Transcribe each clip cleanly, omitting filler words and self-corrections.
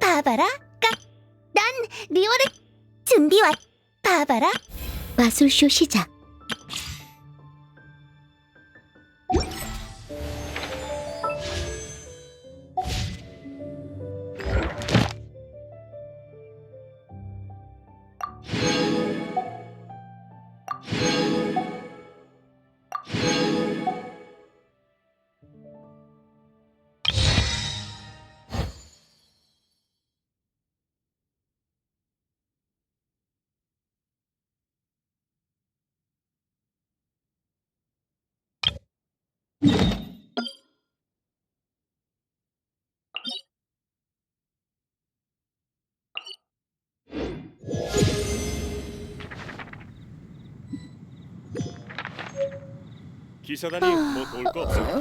봐봐라, 난 리워를 준비 완. 봐봐라, 마술쇼 시작. 기사단이 뭐 볼 거 없어?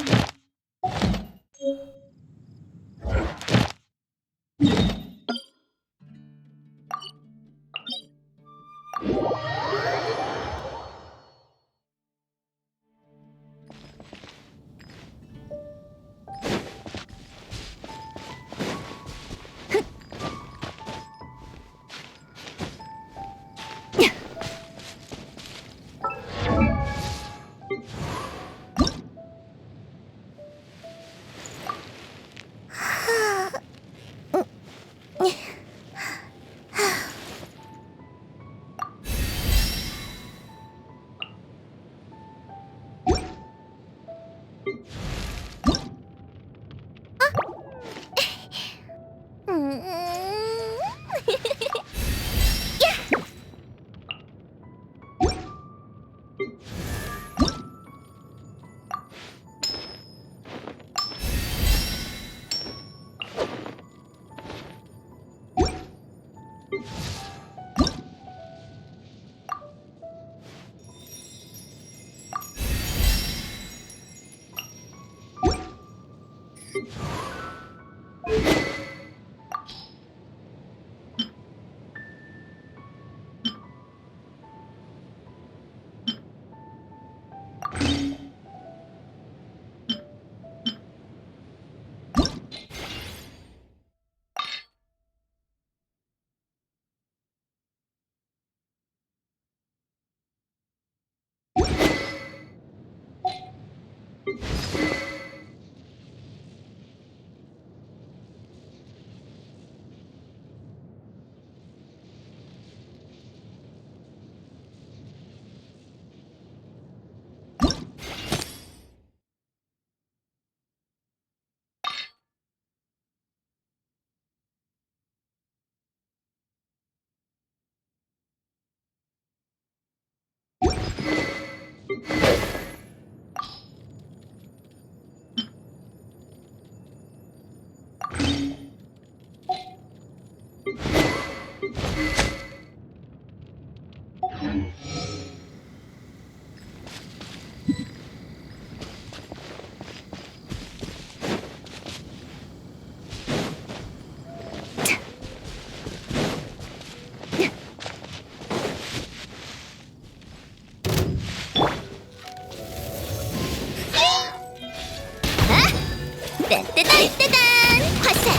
따따단 화살.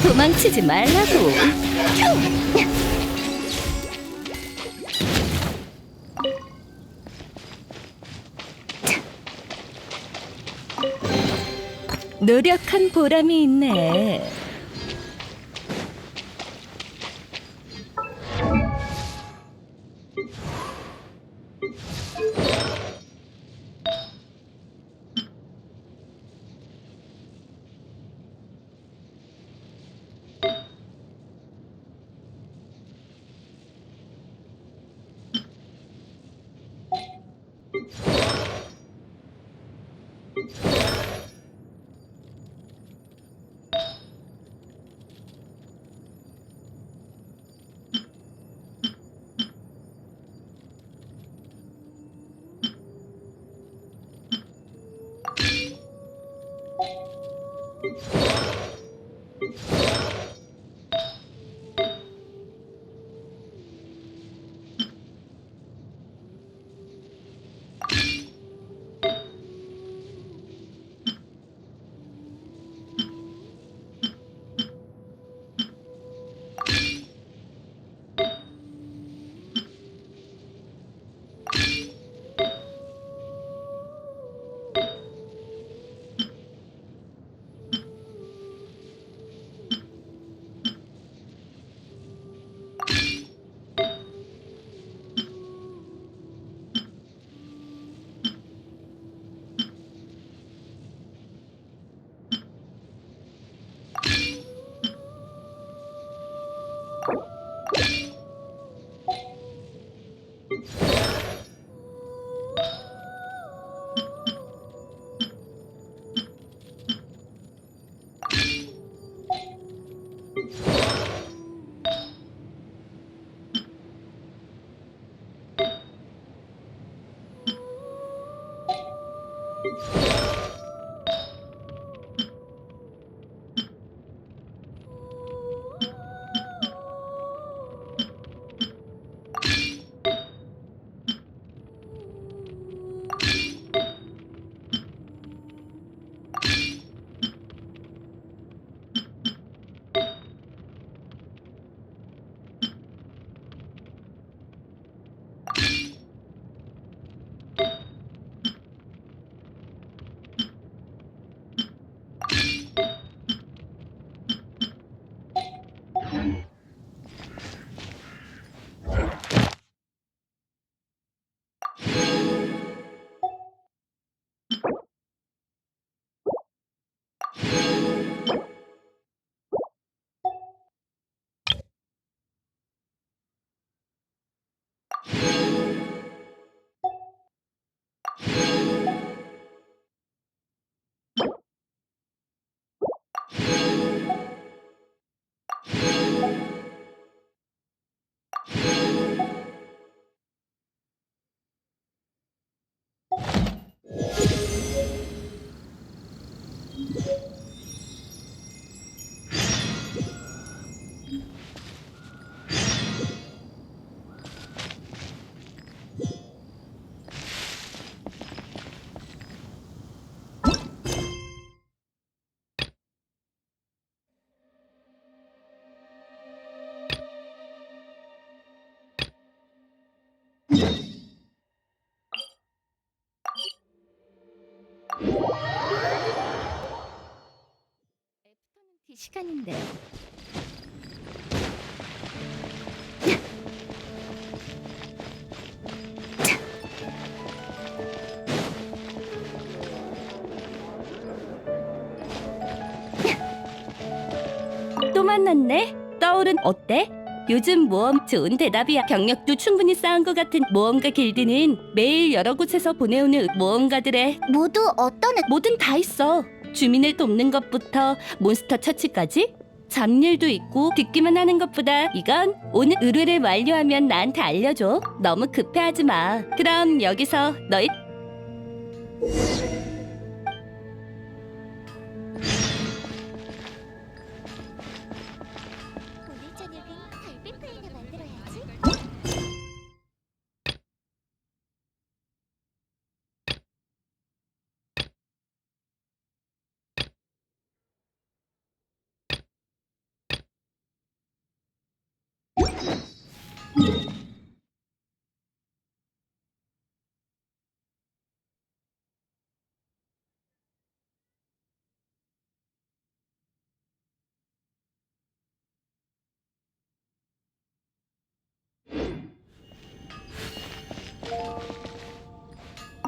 도망치지 말라고. 노력한 보람이 있네. 시간인데. 또 만났네. 떠오른 어때? 요즘 모험 좋은 대답이야. 경력도 충분히 쌓은 것 같은 모험가 길드는 매일 여러 곳에서 보내오는 모험가들의 모두 어떤 뭐든 다 있어. 주민을 돕는 것부터 몬스터 처치까지. 잡일도 있고 듣기만 하는 것보다 이건 오늘 의뢰를 완료하면 나한테 알려줘. 너무 급해하지 마. 그럼 여기서 너희 오늘 저녁은 갈비파이나 만들어야지.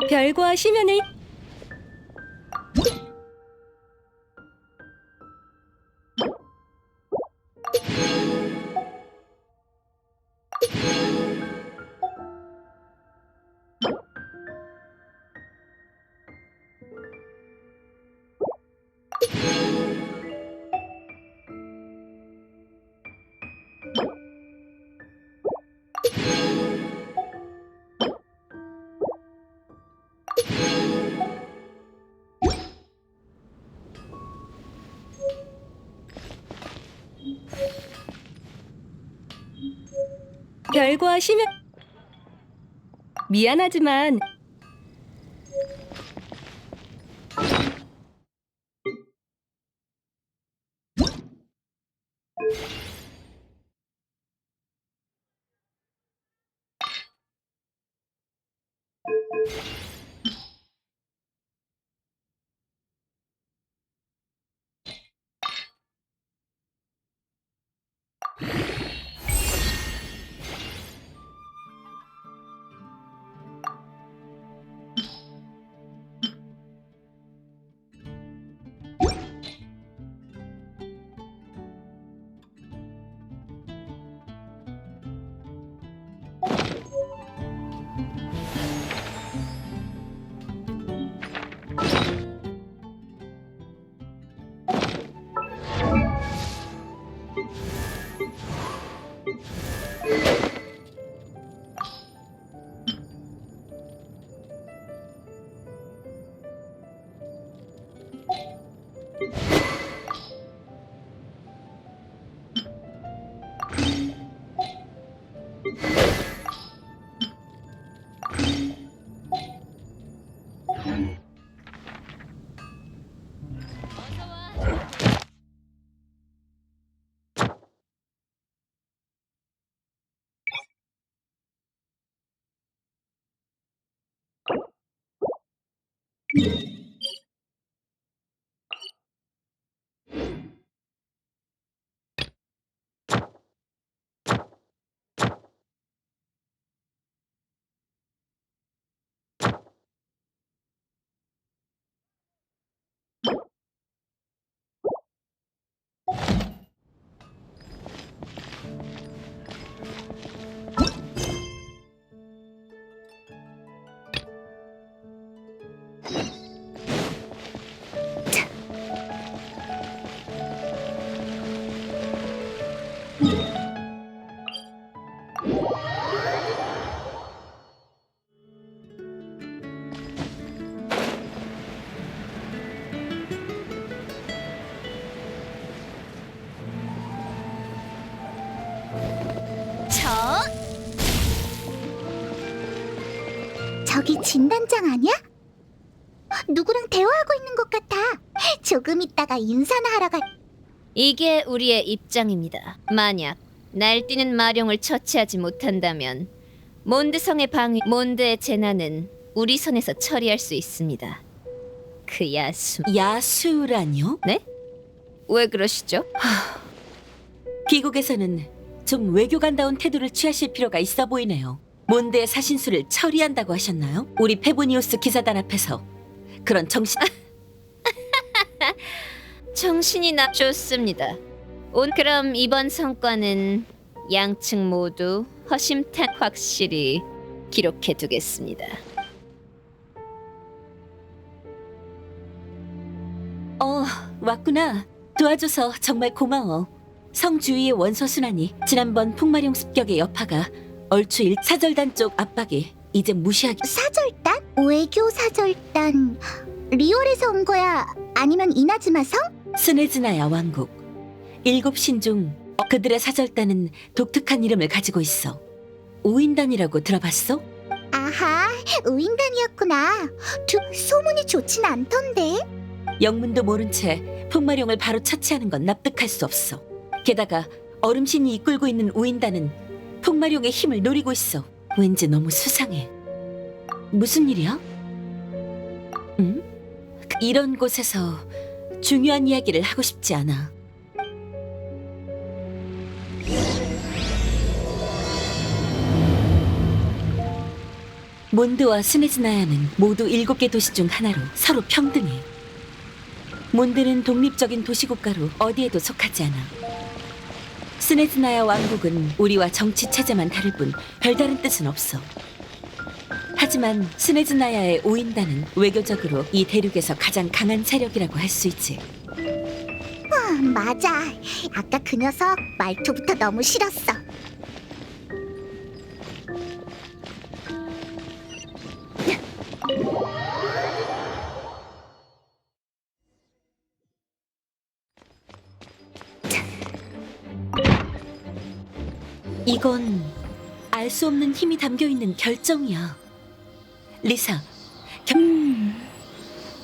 별과 심연을 별과 심연 미안하지만 저기 진단장 아니야? 누구랑 대화하고 있는 것 같아. 조금 있다가 인사나 하러 갈. 이게 우리의 입장입니다. 만약 날뛰는 마룡을 처치하지 못한다면 몬드성의 방위, 몬드의 재난은 우리 손에서 처리할 수 있습니다. 그 야수. 야수라뇨? 왜 그러시죠? 귀국에서는 좀 외교관다운 태도를 취하실 필요가 있어 보이네요. 몬드의 사신수를 처리한다고 하셨나요? 우리 페보니우스 기사단 앞에서 그런 정신... 정신이 나 좋습니다. 그럼 이번 성과는 양측 모두 허심탄 확실히 기록해 두겠습니다. 왔구나. 도와줘서 정말 고마워. 성 주위의 원소 순환이 지난번 풍마룡 습격의 여파가 얼추 사절단 쪽 압박이 이제 무시하기... 사절단? 외교 사절단. 리올에서 온 거야? 아니면 이나즈마 성? 스네즈나야 왕국. 7신 중 그들의 사절단은 독특한 이름을 가지고 있어. 오인단이라고 들어봤어? 아하, 우인단이었구나. 소문이 좋진 않던데. 영문도 모른 채 풍마룡을 바로 처치하는 건 납득할 수 없어. 게다가 얼음신이 이끌고 있는 우인단은 풍마룡의 힘을 노리고 있어. 왠지 너무 수상해. 무슨 일이야? 응? 이런 곳에서 중요한 이야기를 하고 싶지 않아. 몬드와 스네즈나야는 모두 7개 도시 중 하나로 서로 평등해. 몬드는 독립적인 도시국가로 어디에도 속하지 않아. 스네즈나야 왕국은 우리와 정치 체제만 다를 뿐 별다른 뜻은 없어. 하지만 스네즈나야의 오인단은 외교적으로 이 대륙에서 가장 강한 세력이라고 할 수 있지. 맞아. 아까 그 녀석 말투부터 너무 싫었어. 이건 알 수 없는 힘이 담겨 있는 결정이야. 리사,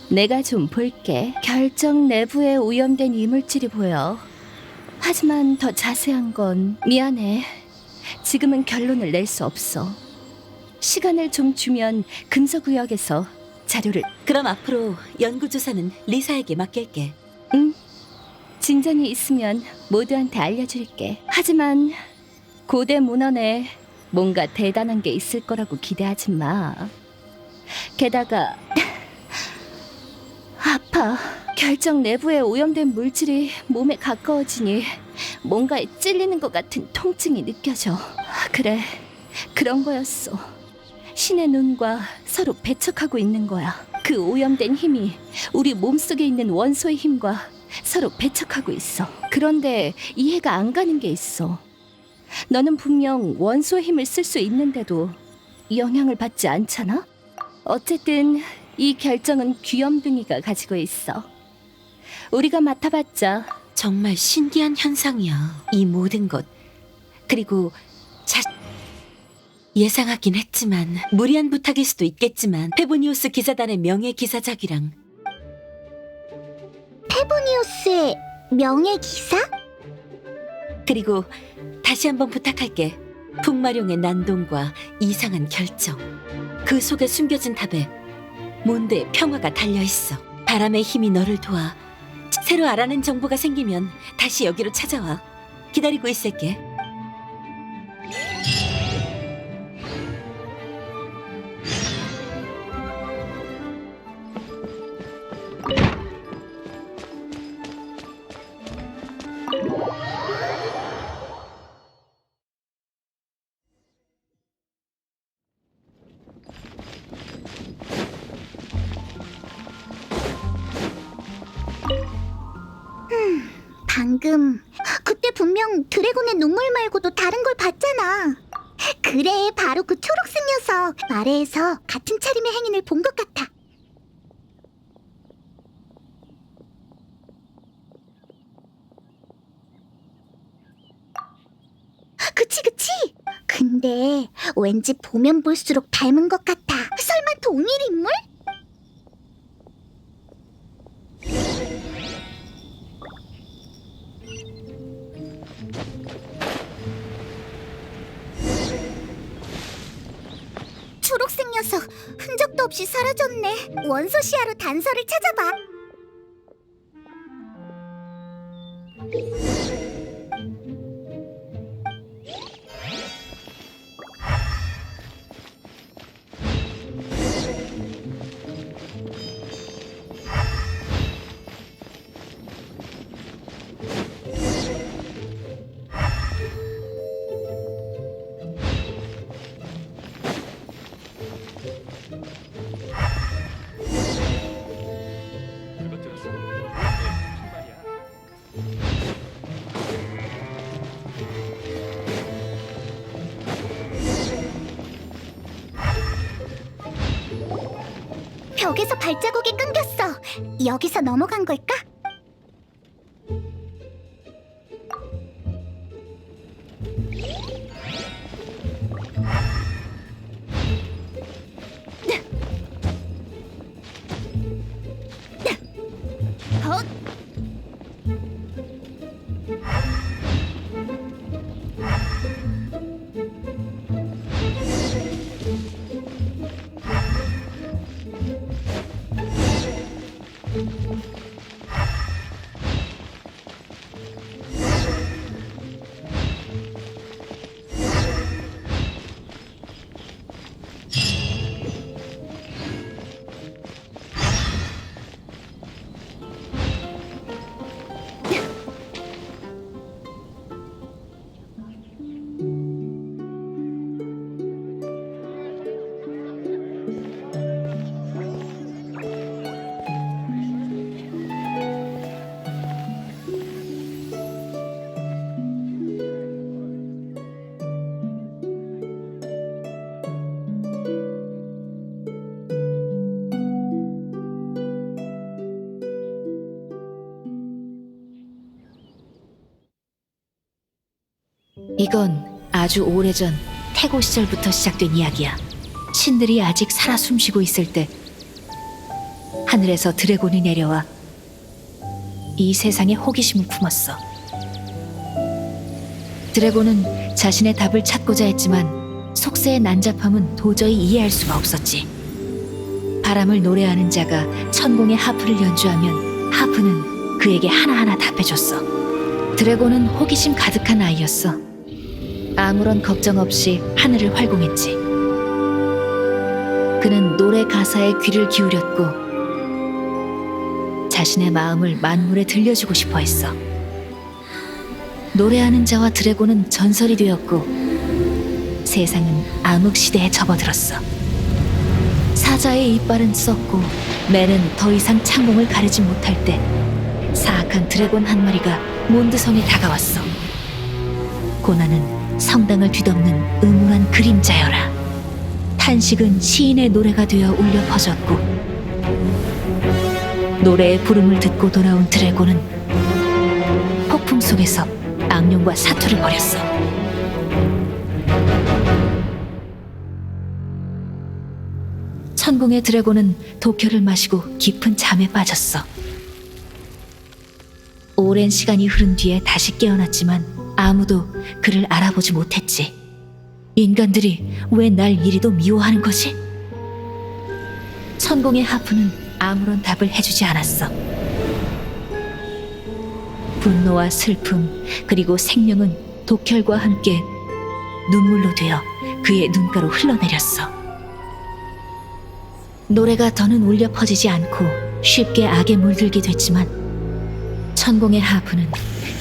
내가 좀 볼게. 결정 내부에 오염된 이물질이 보여. 하지만 더 자세한 건 미안해. 지금은 결론을 낼 수 없어. 시간을 좀 주면 금서구역에서 자료를... 그럼 앞으로 연구조사는 리사에게 맡길게. 응. 진전이 있으면 모두한테 알려줄게. 하지만 고대 문헌에 뭔가 대단한 게 있을 거라고 기대하지 마. 게다가 아파. 결정 내부에 오염된 물질이 몸에 가까워지니 뭔가에 찔리는 것 같은 통증이 느껴져. 그래, 그런 거였어. 신의 눈과 서로 배척하고 있는 거야. 그 오염된 힘이 우리 몸속에 있는 원소의 힘과 서로 배척하고 있어. 그런데 이해가 안 가는 게 있어. 너는 분명 원소의 힘을 쓸 수 있는데도 영향을 받지 않잖아? 어쨌든 이 결정은 귀염둥이가 가지고 있어. 우리가 맡아봤자 정말 신기한 현상이야. 이 모든 것. 그리고 예상하긴 했지만 무리한 부탁일 수도 있겠지만 페보니우스 기사단의 명예 기사작이랑 페보니우스의 명예 기사? 그리고 다시 한번 부탁할게. 풍마룡의 난동과 이상한 결정. 그 속에 숨겨진 답에 몬드의 평화가 달려있어. 바람의 힘이 너를 도와. 새로 알아낸 정보가 생기면 다시 여기로 찾아와. 기다리고 있을게. 방금 그때 분명 드래곤의 눈물 말고도 다른 걸 봤잖아. 그래, 바로 그 초록색 녀석. 아래에서 같은 차림의 행인을 본 것 같아. 그치. 근데 왠지 보면 볼수록 닮은 것 같아. 설마 동일 인물? 초록색 녀석, 흔적도 없이 사라졌네. 원소 시야로 단서를 찾아봐. 그것들은 무슨 말이야? 벽에서 발자국이 끊겼어. 여기서 넘어간 걸까? 헛! 이건 아주 오래전 태고 시절부터 시작된 이야기야. 신들이 아직 살아 숨쉬고 있을 때 하늘에서 드래곤이 내려와 이 세상에 호기심을 품었어. 드래곤은 자신의 답을 찾고자 했지만 속세의 난잡함은 도저히 이해할 수가 없었지. 바람을 노래하는 자가 천공의 하프를 연주하면 하프는 그에게 하나하나 답해줬어. 드래곤은 호기심 가득한 아이였어. 아무런 걱정 없이 하늘을 활공했지. 그는 노래 가사에 귀를 기울였고 자신의 마음을 만물에 들려주고 싶어 했어. 노래하는 자와 드래곤은 전설이 되었고 세상은 암흑 시대에 접어들었어. 사자의 이빨은 썩고 매는 더 이상 창공을 가르지 못할 때 사악한 드래곤 한 마리가 몬드성에 다가왔어. 고난은 성당을 뒤덮는 음울한 그림자여라. 탄식은 시인의 노래가 되어 울려 퍼졌고 노래의 부름을 듣고 돌아온 드래곤은 폭풍 속에서 악령과 사투를 벌였어. 천궁의 드래곤은 독혈을 마시고 깊은 잠에 빠졌어. 오랜 시간이 흐른 뒤에 다시 깨어났지만 아무도 그를 알아보지 못했지. 인간들이 왜 날 이리도 미워하는 거지? 천공의 하프는 아무런 답을 해주지 않았어. 분노와 슬픔 그리고 생명은 독혈과 함께 눈물로 되어 그의 눈가로 흘러내렸어. 노래가 더는 울려 퍼지지 않고 쉽게 악에 물들게 됐지만 천공의 하프는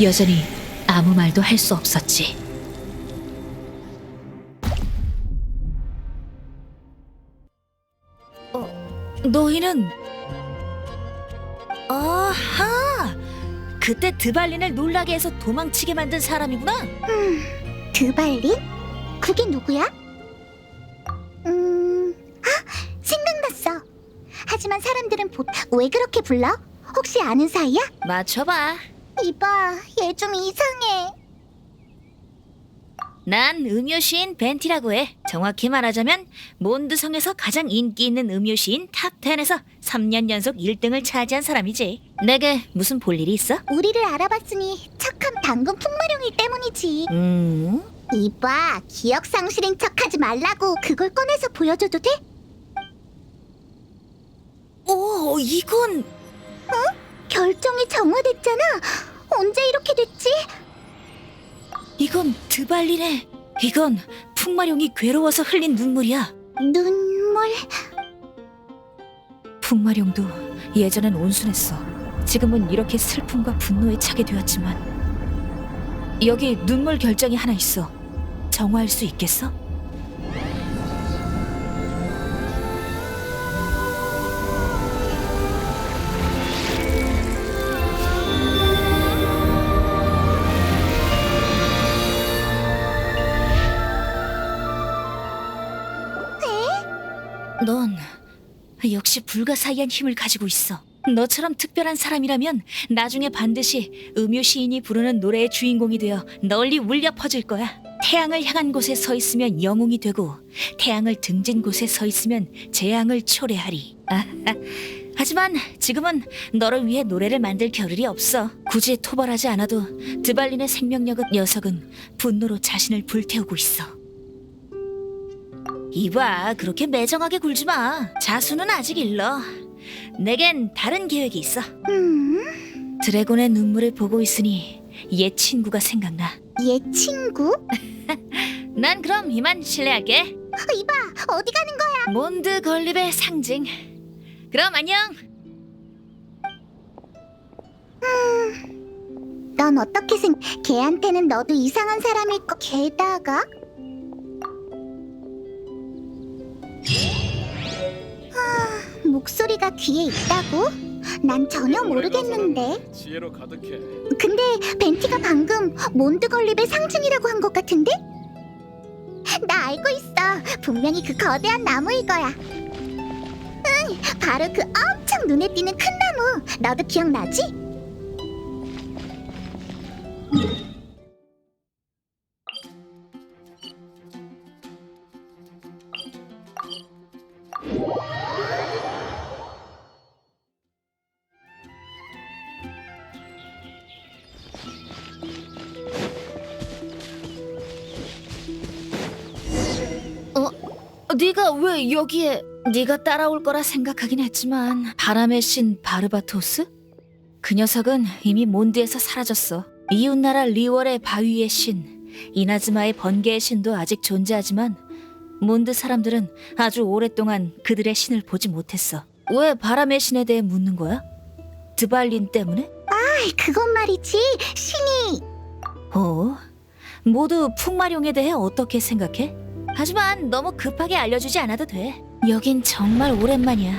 여전히 아무 말도 할 수 없었지. 너희는 아하! 그때 드발린을 놀라게 해서 도망치게 만든 사람이구나. 드발린? 그게 누구야? 생각났어. 하지만 사람들은 왜 그렇게 불러? 혹시 아는 사이야? 맞춰봐. 이봐, 얘 좀 이상해. 난 음유시인 벤티라고 해. 정확히 말하자면 몬드성에서 가장 인기 있는 음유시인 탑10에서 3년 연속 1등을 차지한 사람이지. 내게 무슨 볼 일이 있어? 우리를 알아봤으니 착한 당근 풍마룡일 때문이지. 이봐, 기억 상실인 척하지 말라고. 그걸 꺼내서 보여줘도 돼? 오, 이건 결정이 정화됐잖아. 언제 이렇게 됐지? 이건 드발린의 이건 풍마룡이 괴로워서 흘린 눈물이야. 눈물. 풍마룡도 예전엔 온순했어. 지금은 이렇게 슬픔과 분노에 차게 되었지만 여기 눈물 결정이 하나 있어. 정화할 수 있겠어? 넌 역시 불가사의한 힘을 가지고 있어. 너처럼 특별한 사람이라면 나중에 반드시 음유 시인이 부르는 노래의 주인공이 되어 널리 울려 퍼질 거야. 태양을 향한 곳에 서 있으면 영웅이 되고 태양을 등진 곳에 서 있으면 재앙을 초래하리. 하지만 지금은 너를 위해 노래를 만들 겨를이 없어. 굳이 토벌하지 않아도 드발린의 생명력은 녀석은 분노로 자신을 불태우고 있어. 이봐, 그렇게 매정하게 굴지 마. 자수는 아직 일러. 내겐 다른 계획이 있어. 드래곤의 눈물을 보고 있으니 옛 친구가 생각나. 얘 친구? 난 그럼 이만 실례할게. 이봐, 어디 가는 거야? 몬드 건립의 상징. 그럼 안녕. 넌 어떻게 걔한테는 너도 이상한 사람일 거. 게다가 목소리가 귀에 있다고? 난 전혀 모르겠는데. 지혜로 가득해. 근데 벤티가 방금 몬드 건립의 상징이라고 한 것 같은데? 나 알고 있어. 분명히 그 거대한 나무일 거야. 응, 바로 그 엄청 눈에 띄는 큰 나무. 너도 기억나지? 네가 왜 여기에? 네가 따라올 거라 생각하긴 했지만 바람의 신 바르바토스? 그 녀석은 이미 몬드에서 사라졌어. 이웃나라 리월의 바위의 신, 이나즈마의 번개의 신도 아직 존재하지만 몬드 사람들은 아주 오랫동안 그들의 신을 보지 못했어. 왜 바람의 신에 대해 묻는 거야? 드발린 때문에? 그건 말이지. 신이 모두 풍마룡에 대해 어떻게 생각해? 하지만 너무 급하게 알려주지 않아도 돼. 여긴 정말 오랜만이야.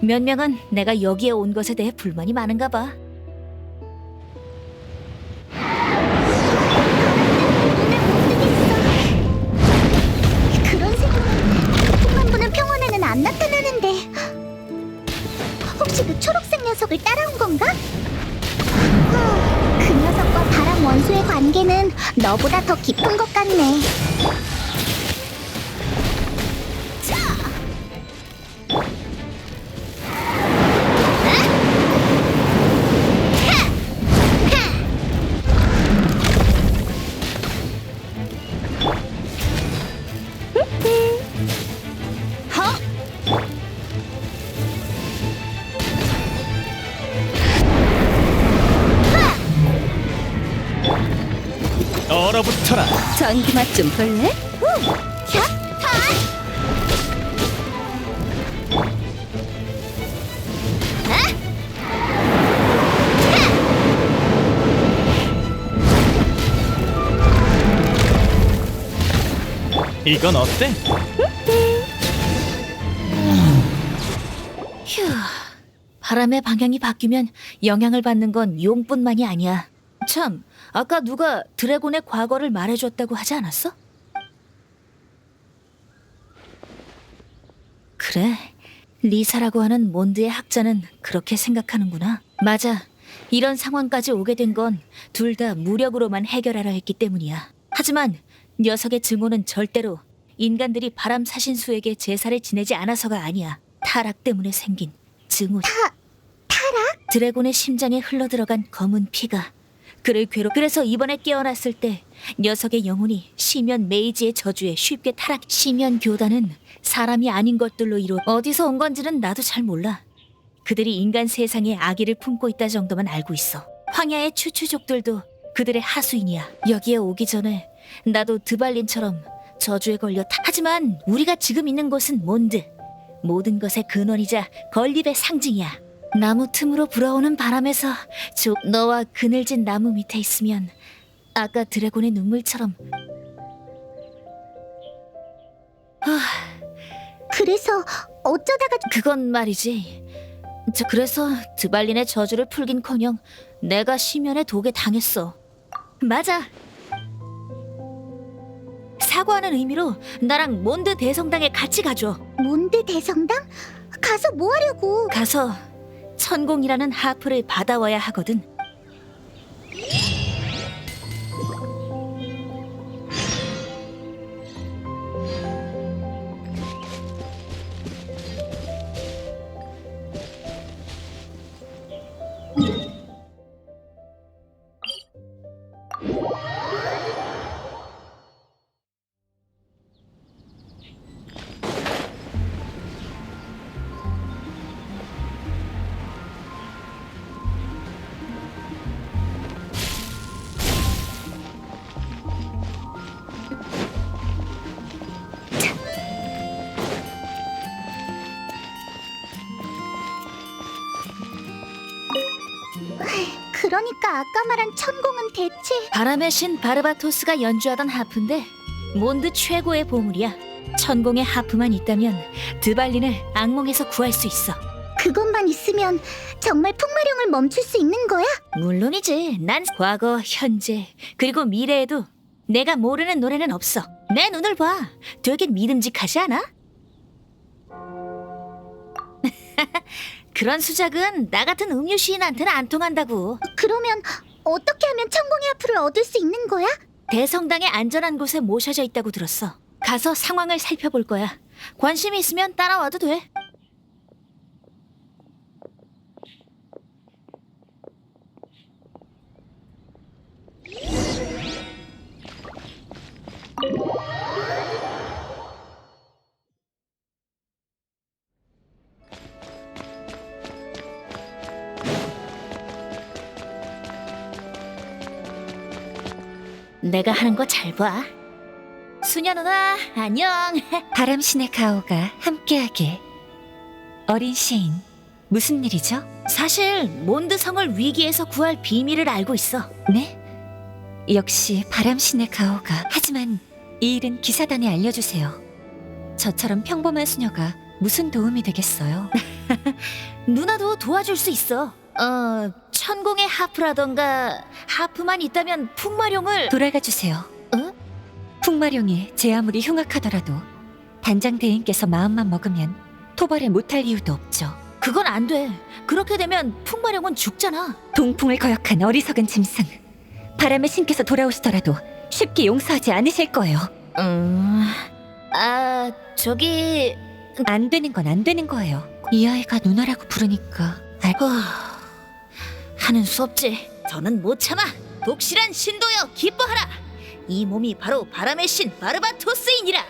몇 명은 내가 여기에 온 것에 대해 불만이 많은가 봐. 그런 생각은 보통 한 분은 평원에는 안 나타나는데. 혹시 그 초록색 녀석을 따라온 건가? 그 녀석과 바람 원수의 관계는 너보다 더 깊은 것 같네. 얼어붙어라. 전기 맛 좀 볼래? 이건 어때? 휴, 바람의 방향이 바뀌면 영향을 받는 건 용뿐만이 아니야. 참, 아까 누가 드래곤의 과거를 말해줬다고 하지 않았어? 그래, 리사라고 하는 몬드의 학자는 그렇게 생각하는구나. 맞아, 이런 상황까지 오게 된 건 둘 다 무력으로만 해결하려 했기 때문이야. 하지만 녀석의 증오는 절대로 인간들이 바람 사신수에게 제사를 지내지 않아서가 아니야. 타락 때문에 생긴 증오. 타락? 드래곤의 심장에 흘러들어간 검은 피가 그를 그래서 이번에 깨어났을 때 녀석의 영혼이 시면 메이지의 저주에 쉽게 시면 교단은 사람이 아닌 것들로 어디서 온 건지는 나도 잘 몰라. 그들이 인간 세상에 아기를 품고 있다 정도만 알고 있어. 황야의 추추족들도 그들의 하수인이야. 여기에 오기 전에 나도 드발린처럼 저주에 걸려 하지만 우리가 지금 있는 곳은 몬드. 모든 것의 근원이자 건립의 상징이야. 나무 틈으로 불어오는 바람에서 너와 그늘진 나무 밑에 있으면 아까 드래곤의 눈물처럼 그래서 어쩌다가 그건 말이지. 그래서 드발린의 저주를 풀긴커녕 내가 시면의 독에 당했어. 맞아. 사과하는 의미로 나랑 몬드 대성당에 같이 가줘. 몬드 대성당? 가서 뭐 하려고? 가서 천공이라는 하프를 받아와야 하거든. 그러니까 아까 말한 천공은 대체 바람의 신 바르바토스가 연주하던 하프인데 몬드 최고의 보물이야. 천공의 하프만 있다면 드발린을 악몽에서 구할 수 있어. 그것만 있으면 정말 풍마룡을 멈출 수 있는 거야? 물론이지. 난 과거, 현재, 그리고 미래에도 내가 모르는 노래는 없어. 내 눈을 봐. 되게 믿음직하지 않아? 그런 수작은 나 같은 음유 시인한테는 안 통한다고. 그러면 어떻게 하면 천공의 하프를 얻을 수 있는 거야? 대성당의 안전한 곳에 모셔져 있다고 들었어. 가서 상황을 살펴볼 거야. 관심이 있으면 따라와도 돼. 내가 하는 거 잘 봐. 수녀 누나, 안녕. 바람신의 가오가 함께하길. 어린 시인, 무슨 일이죠? 사실 몬드 성을 위기에서 구할 비밀을 알고 있어. 네? 역시 바람신의 가오가. 하지만 이 일은 기사단에 알려주세요. 저처럼 평범한 수녀가 무슨 도움이 되겠어요? 누나도 도와줄 수 있어. 천공의 하프라던가 하프만 있다면 풍마룡을 돌아가 주세요. 풍마룡이 제 아무리 흉악하더라도 단장 대인께서 마음만 먹으면 토벌을 못할 이유도 없죠. 그건 안 돼. 그렇게 되면 풍마룡은 죽잖아. 동풍을 거역한 어리석은 짐승. 바람의 신께서 돌아오시더라도 쉽게 용서하지 않으실 거예요. 저기 안 되는 건 안 되는 거예요. 이 아이가 누나라고 부르니까 하는 수 없지. 더는 못 참아. 독실한 신도여 기뻐하라. 이 몸이 바로 바람의 신 바르바토스이니라.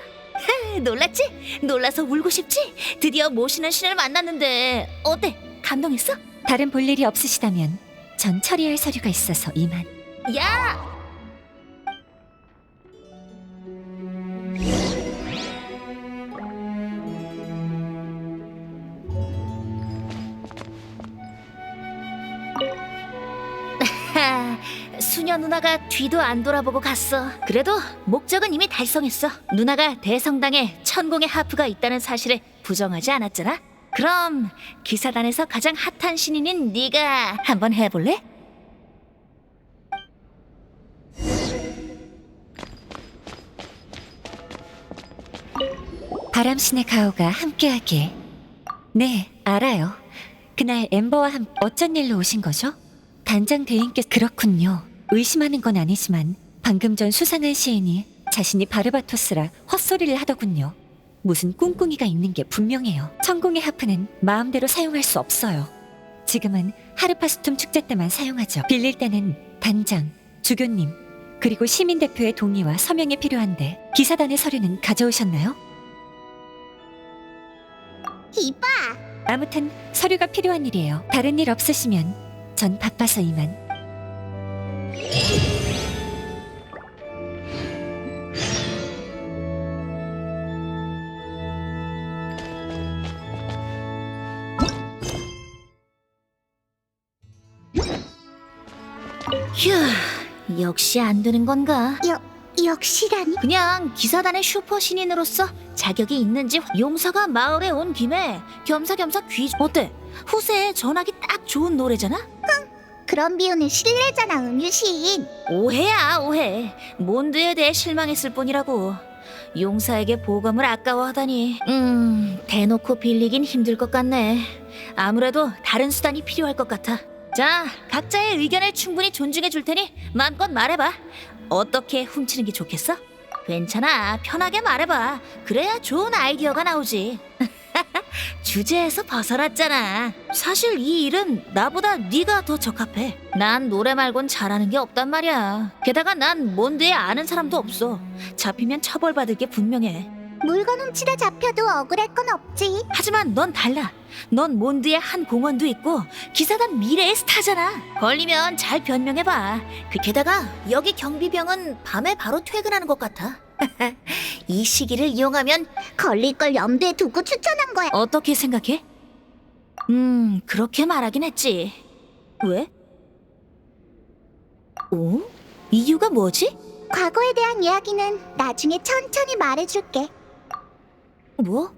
놀랐지? 놀라서 울고 싶지? 드디어 모시는 신을 만났는데 어때? 감동했어? 다른 볼 일이 없으시다면 전 처리할 서류가 있어서 이만. 야! 소녀 누나가 뒤도 안 돌아보고 갔어. 그래도 목적은 이미 달성했어. 누나가 대성당에 천공의 하프가 있다는 사실에 부정하지 않았잖아. 그럼 기사단에서 가장 핫한 신인인 네가 한번 해볼래? 바람신의 가오가 함께하길. 네, 알아요. 그날 엠버와 함께 어쩐 일로 오신 거죠? 단장 대인께서 그렇군요. 의심하는 건 아니지만 방금 전 수상한 시인이 자신이 바르바토스라 헛소리를 하더군요. 무슨 꿍꿍이가 있는 게 분명해요. 천공의 하프는 마음대로 사용할 수 없어요. 지금은 하르파스툼 축제 때만 사용하죠. 빌릴 때는 단장, 주교님, 그리고 시민 대표의 동의와 서명이 필요한데 기사단의 서류는 가져오셨나요? 이봐, 아무튼 서류가 필요한 일이에요. 다른 일 없으시면 전 바빠서 이만. 휴, 역시 안 되는 건가? 역시라니. 그냥 기사단의 슈퍼 신인으로서 자격이 있는지 용사가 마을에 온 김에 겸사겸사 어때? 후세에 전하기 딱 좋은 노래잖아? 그런 비유는 실례잖아, 음유시인. 오해야 오해. 몬드에 대해 실망했을 뿐이라고. 용사에게 보검을 아까워하다니. 대놓고 빌리긴 힘들 것 같네. 아무래도 다른 수단이 필요할 것 같아. 자, 각자의 의견을 충분히 존중해 줄 테니 마음껏 말해봐. 어떻게 훔치는 게 좋겠어? 괜찮아, 편하게 말해봐. 그래야 좋은 아이디어가 나오지. 주제에서 벗어났잖아. 사실 이 일은 나보다 네가 더 적합해. 난 노래 말곤 잘하는 게 없단 말이야. 게다가 난 몬드에 아는 사람도 없어. 잡히면 처벌받을 게 분명해. 물건 훔치다 잡혀도 억울할 건 없지. 하지만 넌 달라. 넌 몬드의 한 공원도 있고 기사단 미래의 스타잖아. 걸리면 잘 변명해봐. 게다가 여기 경비병은 밤에 바로 퇴근하는 것 같아. 이 시기를 이용하면 걸릴 걸 염두에 두고 추천한 거야. 어떻게 생각해? 그렇게 말하긴 했지. 왜? 어? 이유가 뭐지? 과거에 대한 이야기는 나중에 천천히 말해줄게. 뭐?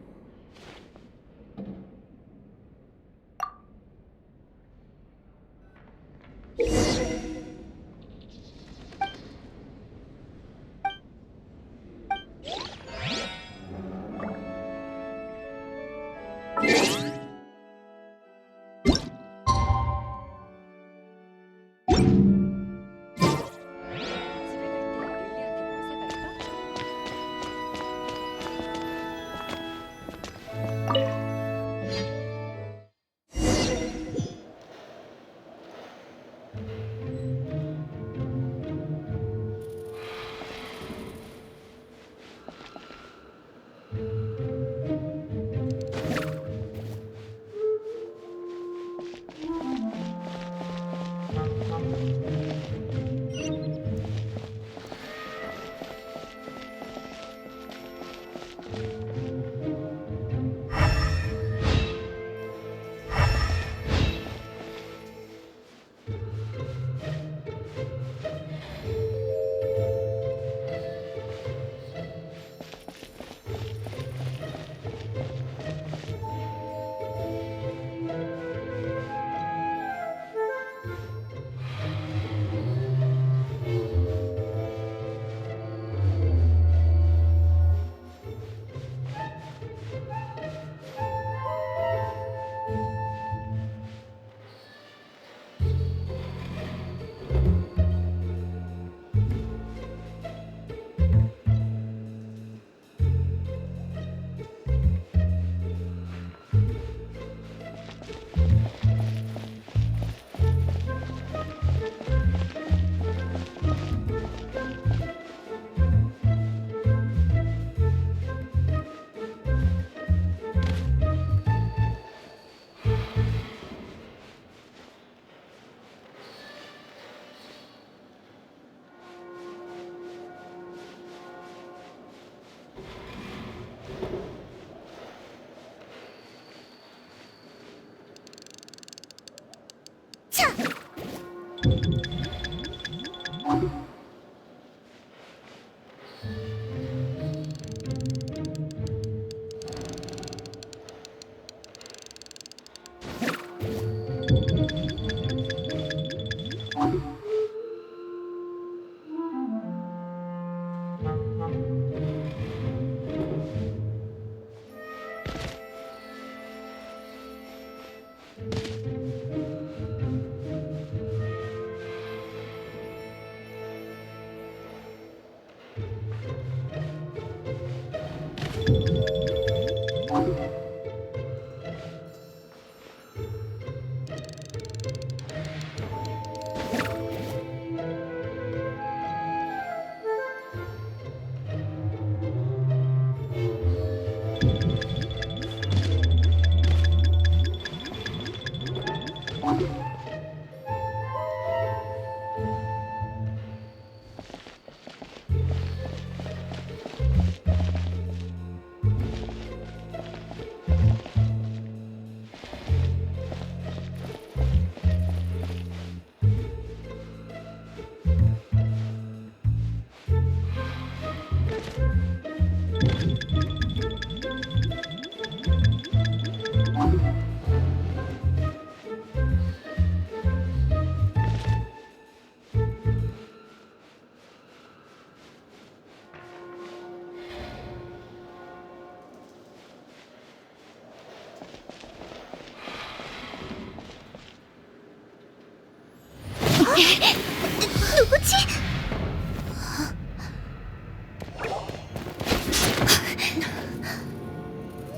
누구지?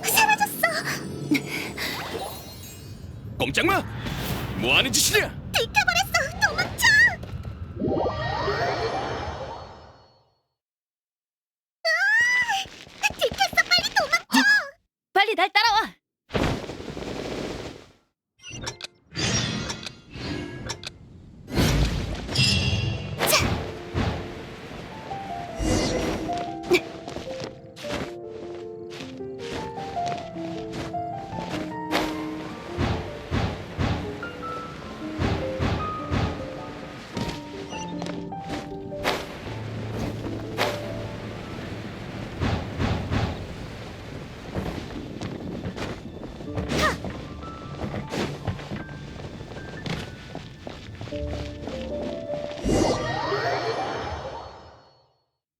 사라졌어. 꼼짝마! 뭐하는 짓이냐? 들켜버렸어. 도망쳐. 들켰어. 빨리 도망쳐. 빨리 날 따라와.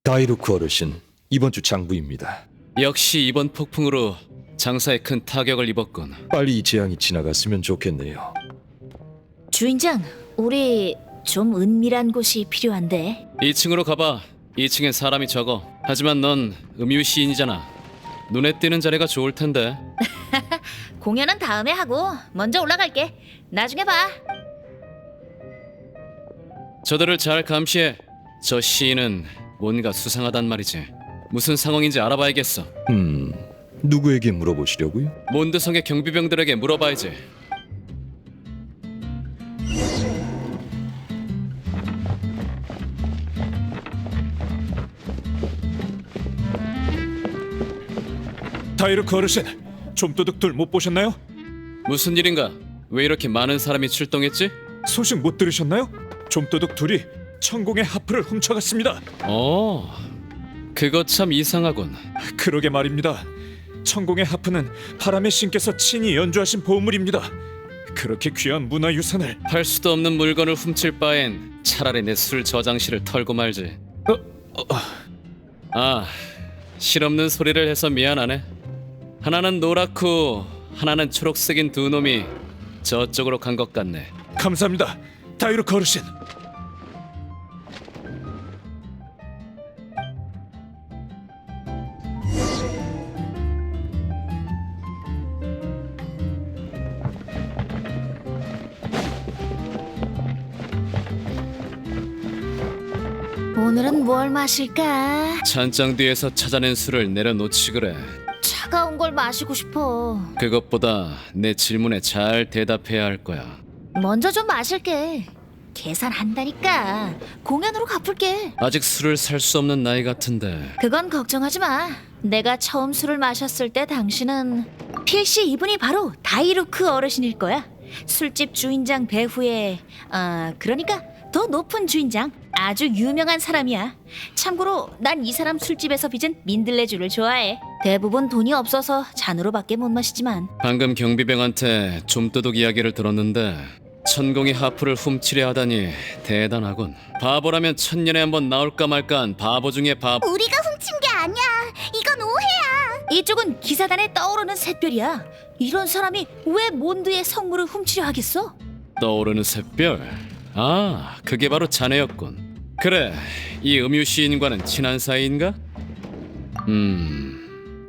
다이루크 어르신, 이번 주 장부입니다. 역시 이번 폭풍으로 장사에 큰 타격을 입었군. 빨리 이 재앙이 지나갔으면 좋겠네요. 주인장, 우리 좀 은밀한 곳이 필요한데. 2층으로 가봐. 2층엔 사람이 적어. 하지만 넌 음유 시인이잖아. 눈에 띄는 자리가 좋을 텐데. 공연은 다음에 하고 먼저 올라갈게. 나중에 봐. 저들을 잘 감시해. 저 시인은 뭔가 수상하단 말이지. 무슨 상황인지 알아봐야겠어. 누구에게 물어보시려고요? 몬드성의 경비병들에게 물어봐야지. 다이루크 어르신, 좀도둑들 못 보셨나요? 무슨 일인가? 왜 이렇게 많은 사람이 출동했지? 소식 못 들으셨나요? 좀도둑 둘이 천공의 하프를 훔쳐갔습니다. 그거 참 이상하군. 그러게 말입니다. 천공의 하프는 바람의 신께서 친히 연주하신 보물입니다. 그렇게 귀한 문화유산을 팔 수도 없는 물건을 훔칠 바엔 차라리 내 술 저장실을 털고 말지. 실없는 소리를 해서 미안하네. 하나는 노랗고 하나는 초록색인 두 놈이 저쪽으로 간 것 같네. 감사합니다. 다이루크 어르신. 오늘은 뭘 마실까? 찬장 뒤에서 찾아낸 술을 내려놓지 그래. 차가운 걸 마시고 싶어. 그것보다 내 질문에 잘 대답해야 할 거야. 먼저 좀 마실게. 계산한다니까. 공연으로 갚을게. 아직 술을 살 수 없는 나이 같은데. 그건 걱정하지 마. 내가 처음 술을 마셨을 때 당신은 필시 이분이 바로 다이루크 어르신일 거야. 술집 주인장 배후에 그러니까 더 높은 주인장. 아주 유명한 사람이야. 참고로 난 이 사람 술집에서 빚은 민들레주를 좋아해. 대부분 돈이 없어서 잔으로밖에 못 마시지만 방금 경비병한테 좀도둑 이야기를 들었는데 천공의 하프를 훔치려 하다니 대단하군. 바보라면 천년에 한 번 나올까 말까한 바보 중에 바보. 우리가 훔친 게 아니야. 이건 오해야. 이쪽은 기사단에 떠오르는 샛별이야. 이런 사람이 왜 몬드의 성물을 훔치려 하겠어? 떠오르는 샛별. 그게 바로 자네였군. 그래, 이 음유 시인과는 친한 사이인가?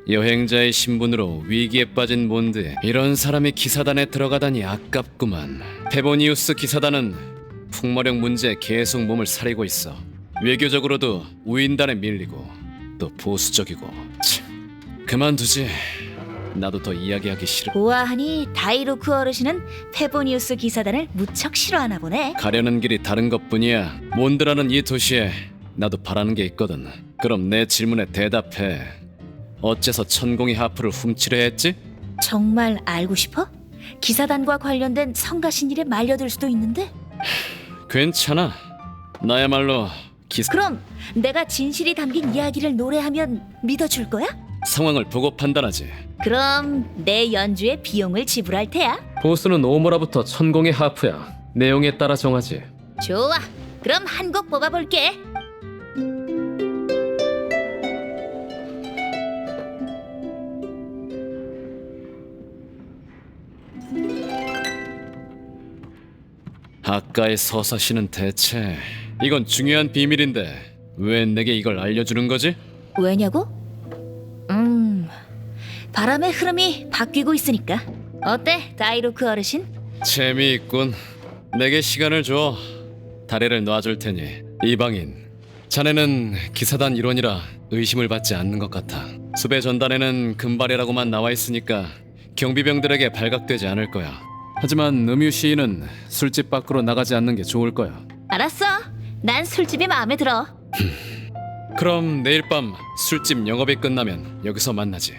여행자의 신분으로 위기에 빠진 몬드에 이런 사람이 기사단에 들어가다니 아깝구만. 페보니우스 기사단은 풍마력 문제에 계속 몸을 사리고 있어. 외교적으로도 우인단에 밀리고 또 보수적이고. 참, 그만두지. 나도 더 이야기하기 싫어. 보아하니 다이로크 어르신은 페보니우스 기사단을 무척 싫어하나 보네. 가려는 길이 다른 것뿐이야. 몬드라는 이 도시에 나도 바라는 게 있거든. 그럼 내 질문에 대답해. 어째서 천공이 하프를 훔치려 했지? 정말 알고 싶어? 기사단과 관련된 성가신 일에 말려들 수도 있는데. 괜찮아. 나야말로 그럼 내가 진실이 담긴 이야기를 노래하면 믿어줄 거야? 상황을 보고 판단하지. 그럼 내 연주에 비용을 지불할 테야. 보스는 오모라부터 천공의 하프야. 내용에 따라 정하지. 좋아. 그럼 한 곡 뽑아볼게. 아까의 서사시는 대체 이건 중요한 비밀인데 왜 내게 이걸 알려주는 거지? 왜냐고? 바람의 흐름이 바뀌고 있으니까. 어때, 다이로크 어르신? 재미있군. 내게 시간을 줘. 다리를 놔줄 테니. 이방인, 자네는 기사단 일원이라 의심을 받지 않는 것 같아. 수배 전단에는 금발이라고만 나와 있으니까 경비병들에게 발각되지 않을 거야. 하지만 음유 시인은 술집 밖으로 나가지 않는 게 좋을 거야. 알았어. 난 술집이 마음에 들어. 그럼 내일 밤 술집 영업이 끝나면 여기서 만나지.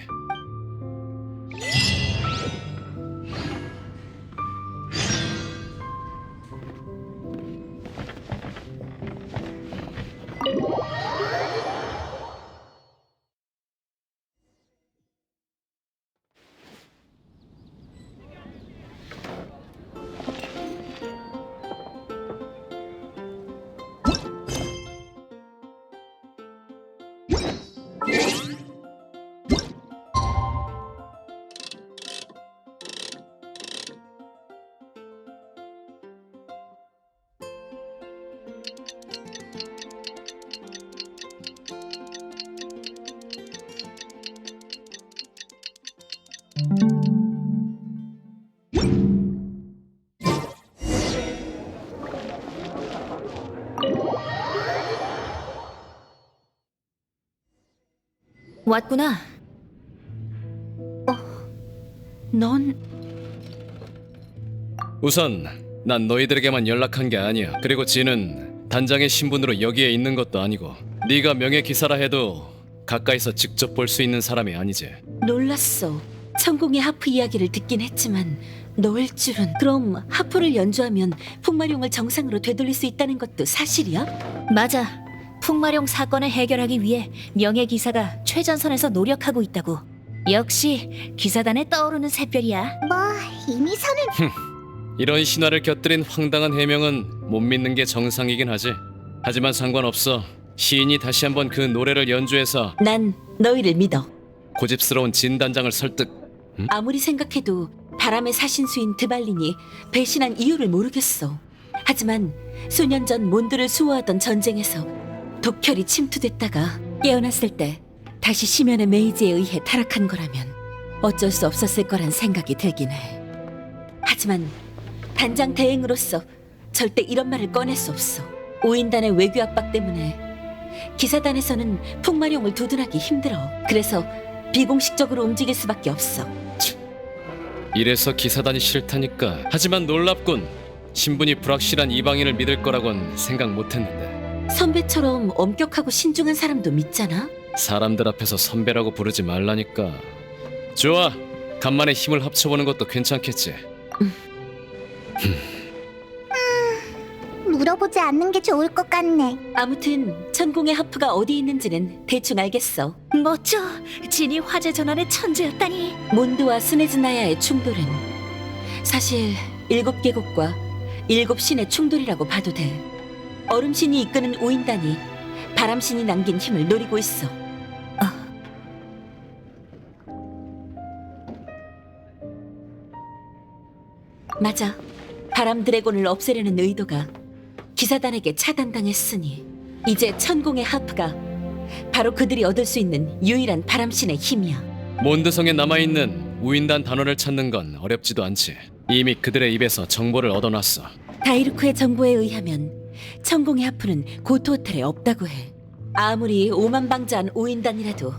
왔구나. 넌 우선 난 너희들에게만 연락한 게 아니야. 그리고 지는 단장의 신분으로 여기에 있는 것도 아니고 네가 명예기사라 해도 가까이서 직접 볼 수 있는 사람이 아니지. 놀랐어. 천공의 하프 이야기를 듣긴 했지만 너일 줄은. 그럼 하프를 연주하면 풍마룡을 정상으로 되돌릴 수 있다는 것도 사실이야? 맞아. 풍마룡 사건을 해결하기 위해 명예기사가 최전선에서 노력하고 있다고. 역시 기사단에 떠오르는 샛별이야. 뭐 이미 선을 이런 신화를 곁들인 황당한 해명은 못 믿는 게 정상이긴 하지. 하지만 상관없어. 시인이 다시 한번 그 노래를 연주해서 난 너희를 믿어. 고집스러운 진 단장을 설득. 아무리 생각해도 바람의 사신수인 드발린이 배신한 이유를 모르겠어. 하지만 수년 전 몬드를 수호하던 전쟁에서 독혈이 침투됐다가 깨어났을 때 다시 심연의 메이지에 의해 타락한 거라면 어쩔 수 없었을 거란 생각이 들긴 해. 하지만 단장 대행으로서 절대 이런 말을 꺼낼 수 없어. 오인단의 외교 압박 때문에 기사단에서는 풍마룡을 두둔하기 힘들어. 그래서 비공식적으로 움직일 수밖에 없어. 이래서 기사단이 싫다니까. 하지만 놀랍군. 신분이 불확실한 이방인을 믿을 거라곤 생각 못했는데. 선배처럼 엄격하고 신중한 사람도 믿잖아. 사람들 앞에서 선배라고 부르지 말라니까. 좋아. 간만에 힘을 합쳐보는 것도 괜찮겠지. 물어보지 않는 게 좋을 것 같네. 아무튼 천공의 하프가 어디 있는지는 대충 알겠어. 멋져. 진이 화재 전환의 천재였다니. 몬드와 스네즈나야의 충돌은 사실 7개국과 7신의 충돌이라고 봐도 돼. 얼음신이 이끄는 오인단이 바람신이 남긴 힘을 노리고 있어. 맞아. 바람 드래곤을 없애려는 의도가 기사단에게 차단당했으니 이제 천공의 하프가 바로 그들이 얻을 수 있는 유일한 바람신의 힘이야. 몬드성에 남아있는 우인단 단원을 찾는 건 어렵지도 않지. 이미 그들의 입에서 정보를 얻어놨어. 다이루크의 정보에 의하면 천공의 하프는 고토 호텔에 없다고 해. 아무리 오만방자한 오인단이라도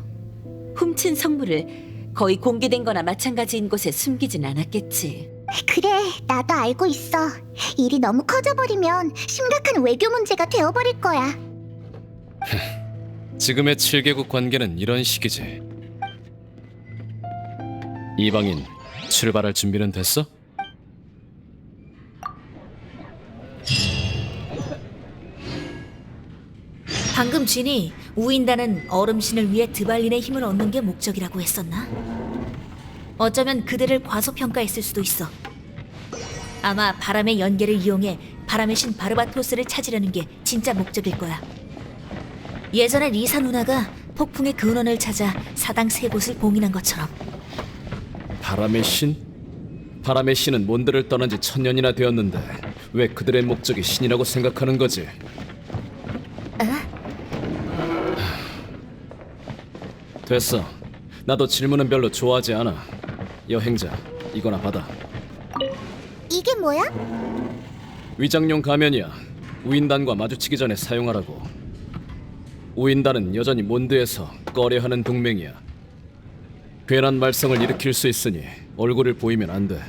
훔친 성물을 거의 공개된 거나 마찬가지인 곳에 숨기진 않았겠지. 그래, 나도 알고 있어. 일이 너무 커져버리면 심각한 외교 문제가 되어버릴 거야. 지금의 7개국 관계는 이런 식이지. 이방인, 출발할 준비는 됐어? 방금 쥔이 우인단은 얼음신을 위해 드발린의 힘을 얻는 게 목적이라고 했었나? 어쩌면 그들을 과소평가했을 수도 있어. 아마 바람의 연계를 이용해 바람의 신 바르바토스를 찾으려는 게 진짜 목적일 거야. 예전에 리사 누나가 폭풍의 근원을 찾아 사당 3곳을 봉인한 것처럼. 바람의 신? 바람의 신은 몬드를 떠난 지 1000년이나 되었는데 왜 그들의 목적이 신이라고 생각하는 거지? 됐어. 나도 질문은 별로 좋아하지 않아. 여행자, 이거나 받아. 이게 뭐야? 위장용 가면이야. 우인단과 마주치기 전에 사용하라고. 우인단은 여전히 몬드에서 꺼려하는 동맹이야. 괜한 말썽을 일으킬 수 있으니 얼굴을 보이면 안 돼.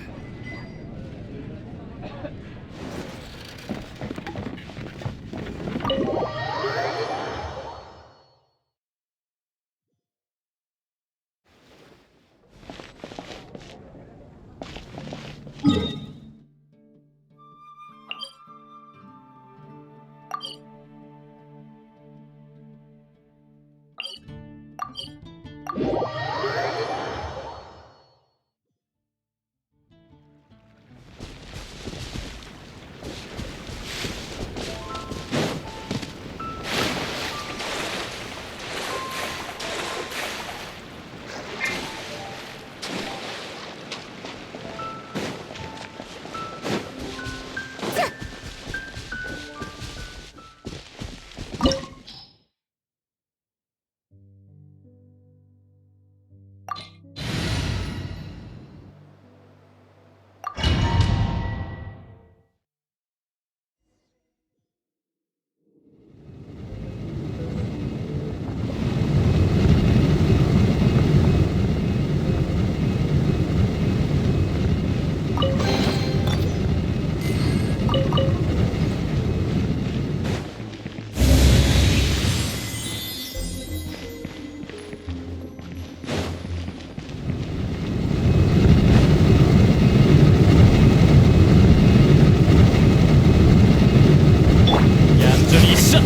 얌전히 있어.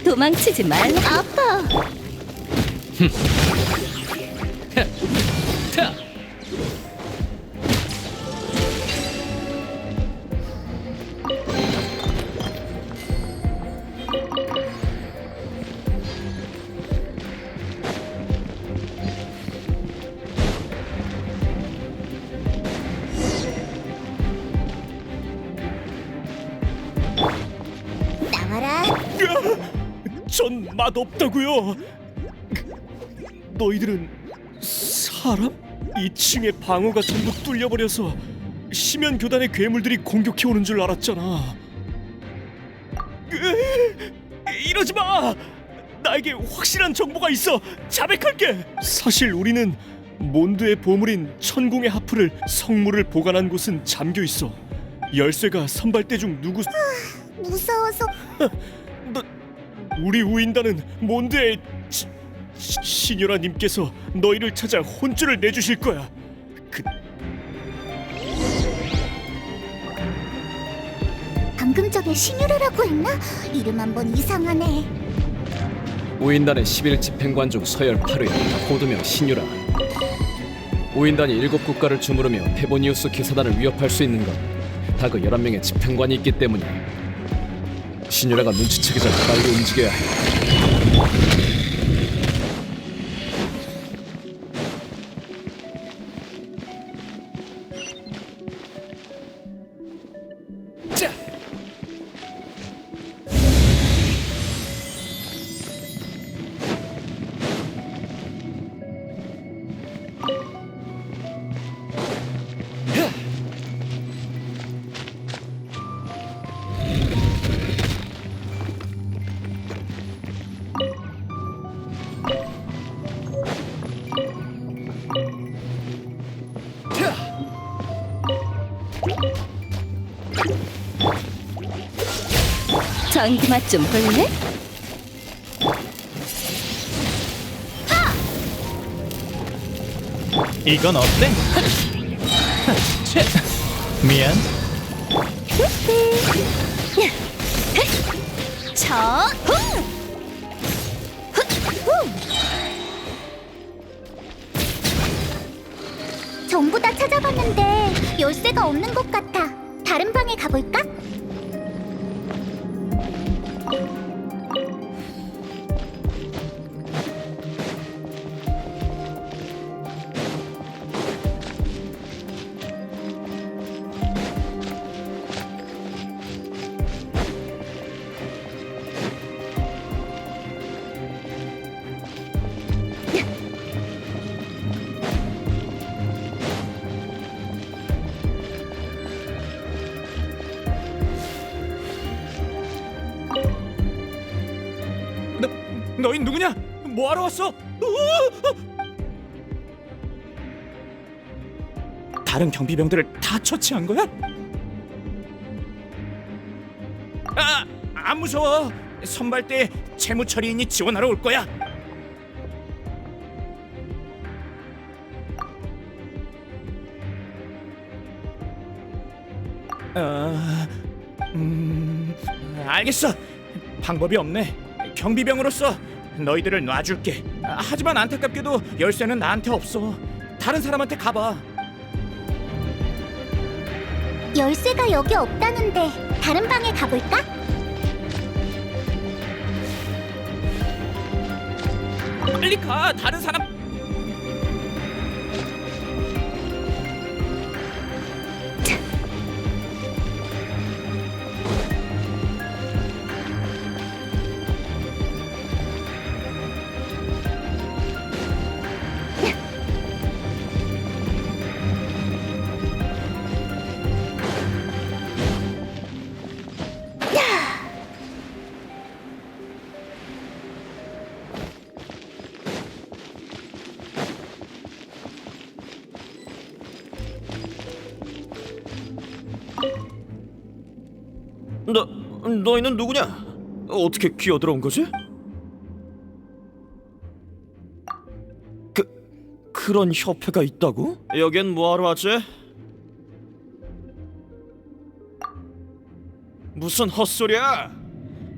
도망치지 말고. 아파. 타! 나와라. 전 맛없다고요. 너희들은 사람? 2층의 방어가 전부 뚫려버려서 심연 교단의 괴물들이 공격해 오는 줄 알았잖아. 이러지 마. 나에게 확실한 정보가 있어. 자백할게. 사실 우리는 몬드의 보물인 천궁의 하프를 성물을 보관한 곳은 잠겨 있어. 열쇠가 선발대 중 누구? 무서워서. 우리 우인단은 몬드의 시녀라님께서 너희를 찾아 혼쭐을 내주실 거야. 방금 전에 시뉴라라고 했나? 이름 한번 이상하네. 우인단의 11집행관 중 서열 8위, 코드명 신유라. 우인단이 7국가를 주무르며 페보니우스 기사단을 위협할 수 있는 건 다 그 11명의 집행관이 있기 때문이야. 신유라가 눈치채기 전에 빨리 움직여야 해. 전기 맛 좀 볼래? 이건 어때? 미안. 저 전부 다 찾아봤는데 열쇠가 없는 것 같아. 다른 방에 가볼까? 너희 누구냐? 뭐하러 왔어? 다른 경비병들을 다 처치한 거야? 안 무서워. 선발대 채무처리인이 지원하러 올 거야. 알겠어. 방법이 없네. 경비병으로서 너희들을 놔줄게. 하지만 안타깝게도 열쇠는 나한테 없어. 다른 사람한테 가봐. 열쇠가 여기 없다는데 다른 방에 가볼까? 빨리 가. 다른 사람. 너희는 누구냐? 어떻게 기어들어온 거지? 그런 협회가 있다고? 여긴 뭐하러 왔지? 무슨 헛소리야?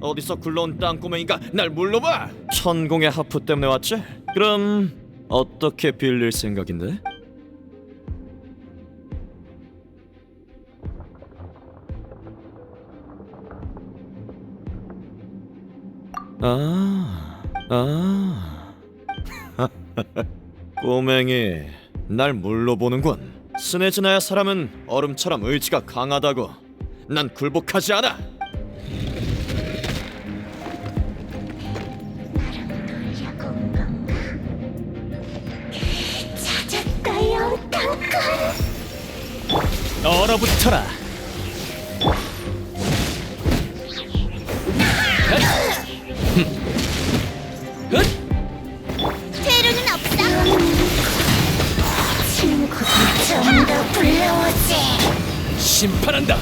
어디서 굴러온 땅꼬맹이가 날 물러봐? 천공의 하프 때문에 왔지? 그럼 어떻게 빌릴 생각인데? 꼬맹이, 날 물러보는군. 스네즈나야 사람은 얼음처럼 의지가 강하다고. 난 굴복하지 않아. 찾았다요, 덩크. 얼어붙어라. 퇴로는 없어. 친구들 좀 더 불러오지. 심판한다.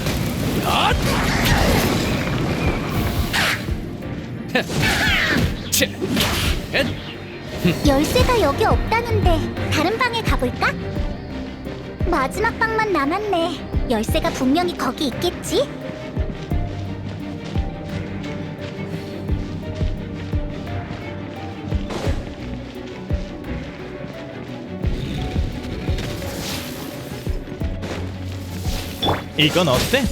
열쇠가 여기 없다는데 다른 방에 가볼까? 마지막 방만 남았네. 열쇠가 분명히 거기 있겠지? 이건 어때?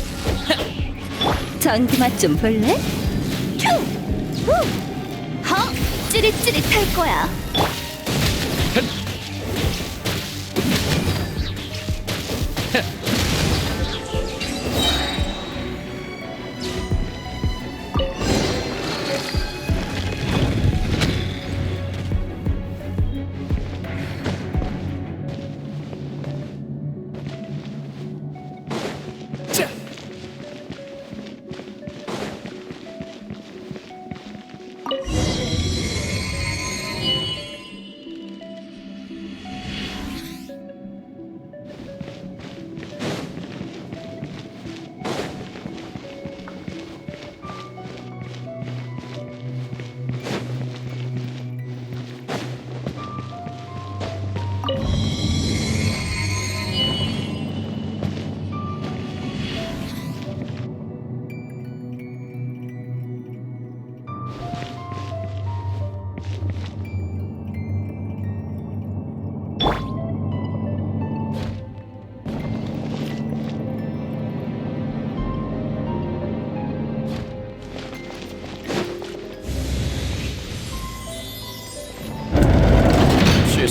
전기 맛 좀 볼래? 찌릿찌릿할 거야.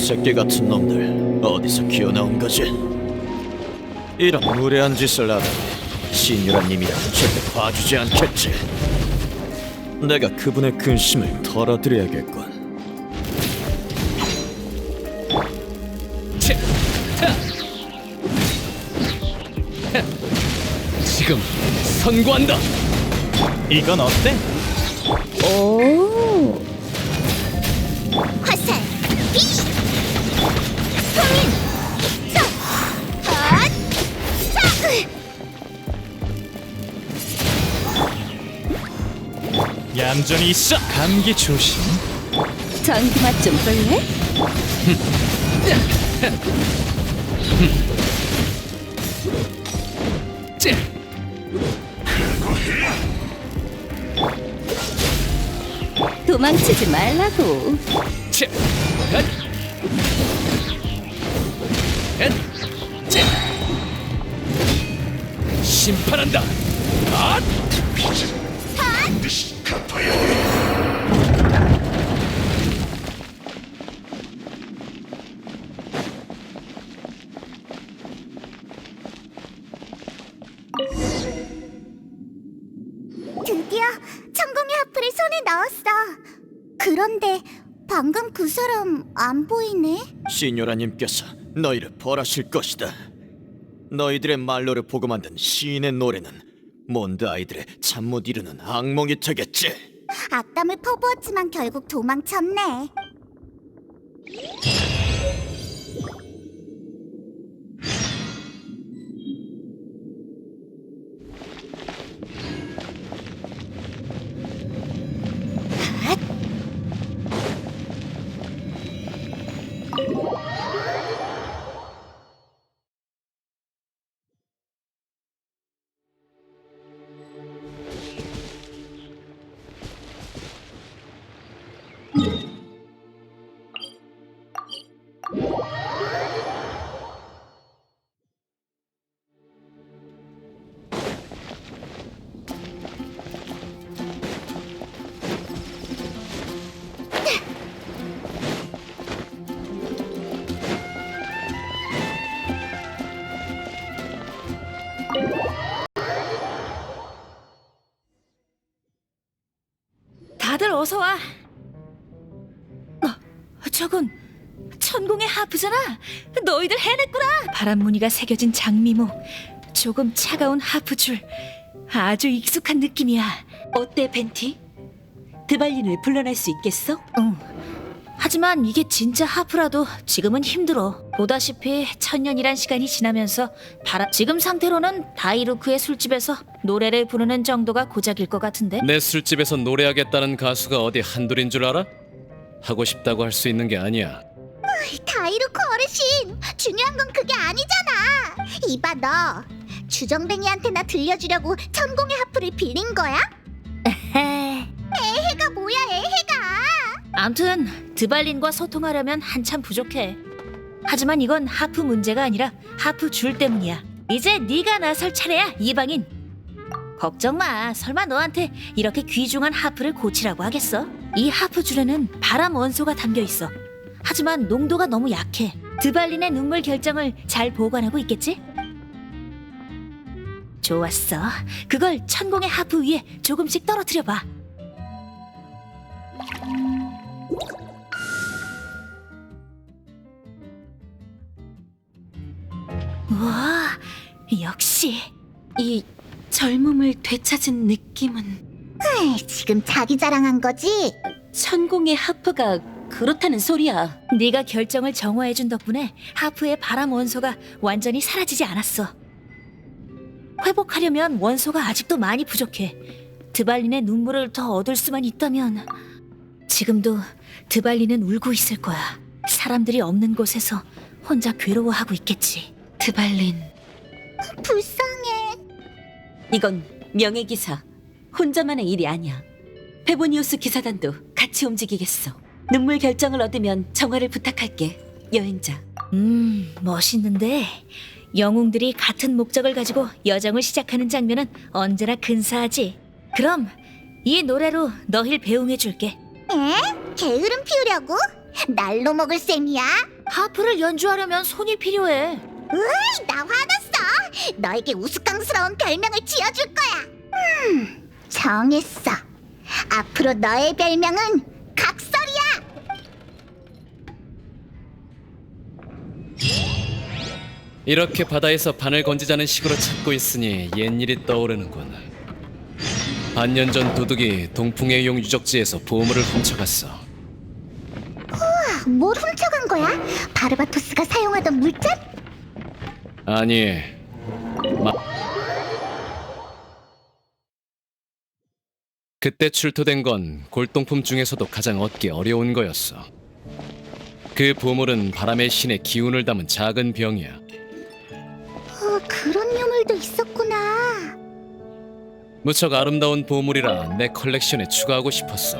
새끼 같은 놈들 어디서 기어나온 거지? 이런 무례한 짓을 하다니 신유라님이라 절대 봐주지 않겠지. 내가 그분의 근심을 덜어드려야겠군. 지금 선고한다. 이건 어때? 화살 비 성인 사 핫! 얌전히 있어. 감기 조심. 전기 맛 좀 볼래? 도망치지 말라고. 심판한다. 드디어 천공의 하프를 손에 넣었어. 그런데 방금 그 사람 안 보이네. 신유라님께서 너희를 벌하실 것이다. 너희들의 말로를 보고 만든 시인의 노래는 몬드 아이들의 잠 못 이루는 악몽이 되겠지. 악담을 퍼부었지만 결국 도망쳤네. 다들 어서 와. 저건 천공의 하프잖아. 너희들 해냈구나. 바람무늬가 새겨진 장미목, 조금 차가운 하프줄. 아주 익숙한 느낌이야. 어때, 벤티? 드발린을 불러낼 수 있겠어? 응. 하지만 이게 진짜 하프라도 지금은 힘들어. 보다시피 천년이란 시간이 지나면서 지금 상태로는 다이루크의 술집에서 노래를 부르는 정도가 고작일 것 같은데. 내 술집에서 노래하겠다는 가수가 어디 한둘인 줄 알아? 하고 싶다고 할 수 있는 게 아니야. 다이루코 어르신, 중요한 건 그게 아니잖아. 이봐 너, 주정뱅이한테나 들려주려고 천공의 하프를 빌린 거야? 애해가 뭐야 애해가. 암튼 드발린과 소통하려면 한참 부족해. 하지만 이건 하프 문제가 아니라 하프 줄 때문이야. 이제 네가 나설 차례야, 이방인. 걱정 마. 설마 너한테 이렇게 귀중한 하프를 고치라고 하겠어? 이 하프 줄에는 바람 원소가 담겨 있어. 하지만 농도가 너무 약해. 드발린의 눈물 결정을 잘 보관하고 있겠지? 좋았어. 그걸 천공의 하프 위에 조금씩 떨어뜨려 봐. 와, 역시. 이 젊음을 되찾은 느낌은 지금 자기 자랑한 거지? 천공의 하프가 그렇다는 소리야. 네가 결정을 정화해준 덕분에 하프의 바람 원소가 완전히 사라지지 않았어. 회복하려면 원소가 아직도 많이 부족해. 드발린의 눈물을 더 얻을 수만 있다면. 지금도 드발린은 울고 있을 거야. 사람들이 없는 곳에서 혼자 괴로워하고 있겠지. 드발린, 불쌍해. 이건 명예기사 혼자만의 일이 아니야. 페보니우스 기사단도 같이 움직이겠어. 눈물 결정을 얻으면 정화를 부탁할게, 여행자. 멋있는데 영웅들이 같은 목적을 가지고 여정을 시작하는 장면은 언제나 근사하지. 그럼 이 노래로 너힐 배웅해줄게. 에? 게으름 피우려고? 날로 먹을 셈이야? 하프를 연주하려면 손이 필요해. 나 화났어. 너에게 우스꽝스러운 별명을 지어줄 거야. 정했어. 앞으로 너의 별명은 각설이야. 이렇게 바다에서 바늘 건지자는 식으로 찾고 있으니 옛일이 떠오르는군. 반년 전 도둑이 동풍의 용 유적지에서 보물을 훔쳐갔어. 뭘 훔쳐간 거야? 바르바토스가 사용하던 물잔? 아니, 그때 출토된 건 골동품 중에서도 가장 얻기 어려운 거였어. 그 보물은 바람의 신의 기운을 담은 작은 병이야. 그런 유물도 있었구나. 무척 아름다운 보물이라 내 컬렉션에 추가하고 싶었어.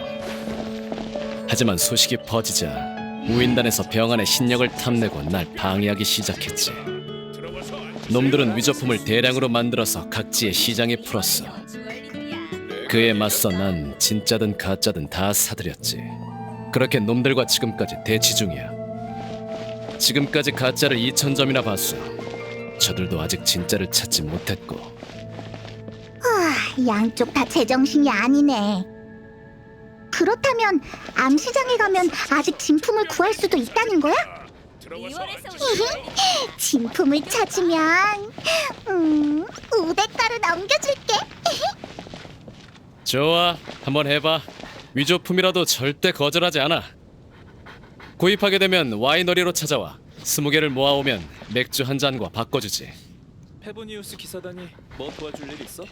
하지만 소식이 퍼지자 우인단에서 병 안의 신력을 탐내고 날 방해하기 시작했지. 놈들은 위조품을 대량으로 만들어서 각지의 시장에 풀었어. 그에 맞서 난 진짜든 가짜든 다 사들였지. 그렇게 놈들과 지금까지 대치 중이야. 지금까지 가짜를 2000점이나 봤어. 저들도 아직 진짜를 찾지 못했고. 양쪽 다 제정신이 아니네. 그렇다면 암시장에 가면 아직 진품을 구할 수도 있다는 거야? 진품을 찾으면 500가루 넘겨줄게. 좋아, 한번 해봐. 위조품이라도 절대 거절하지 않아. 구입하게 되면 와이너리로 찾아와. 20개를 모아오면 맥주 한 잔과 바꿔주지. 페보니우스 기사단이 뭐 도와줄 일 있어?